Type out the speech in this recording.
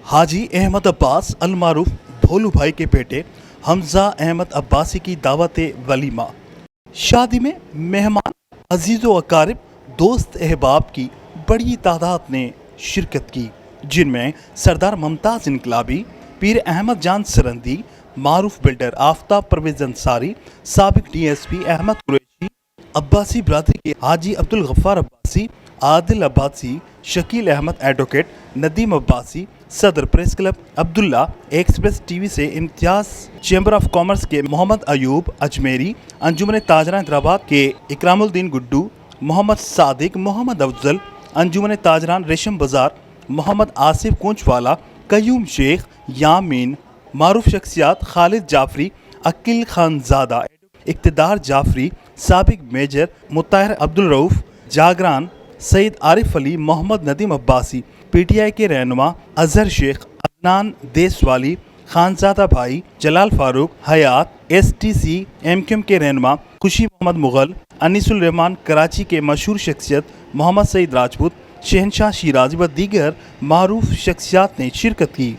हाजी अहमद अब्बास अलमारूफ भोलू भाई के बेटे हमजा अहमद अब्बासी की दावत वलीमा। शादी में मेहमान अजीज़ो अकारिब दोस्त अहबाब की बड़ी तादाद ने शिरकत की, जिनमें सरदार मुमताज़ इनकलाबी, पीर अहमद जान सरंदी, मारूफ बिल्डर आफ्ताब परवेज अंसारी, साबिक DSP अहमद कुरैशी, अब्बासी बरादरी के हाजी अब्दुल गफ्फार अब्बासी, आदिल अब्बासी, शकील अहमद एडवोकेट, नदीम अब्बासी, सदर press club Abdullah, express TV से इम्तियाज, चैम्बर ऑफ कॉमर्स के मोहम्मद अयूब अजमेरी, अंजुमन ताजरा हैदराबाद के इकरामुद्दीन गुड्डू, मोहम्मद सादिक, मोहम्मद अफजल, अंजुमन ताजरान रेशम बाजार, मोहम्मद आसिफ कोंचवाला, कयूम शेख, यामीन, मारूफ शख्सियात खालिद जाफरी, अकील खानजादा, इक्तदार जाफरी, साबिक मेजर मुताहिर अब्दुल रऊफ, जागरान, सईद आरिफ अली, मोहम्मद नदीम अब्बासी, PTI के रहनुमा अजहर शेख, अदनान देसवाली, खानजादा भाई, जलाल फारूक, हयात, STC MQM के रहनुमा खुशी मोहम्मद मुगल, अनीसुल रहमान, कराची के मशहूर शख्सियत मोहम्मद सईद राजपूत, शहनशाह शिराजी व दीगर मारूफ शख्सियात ने शिरकत की।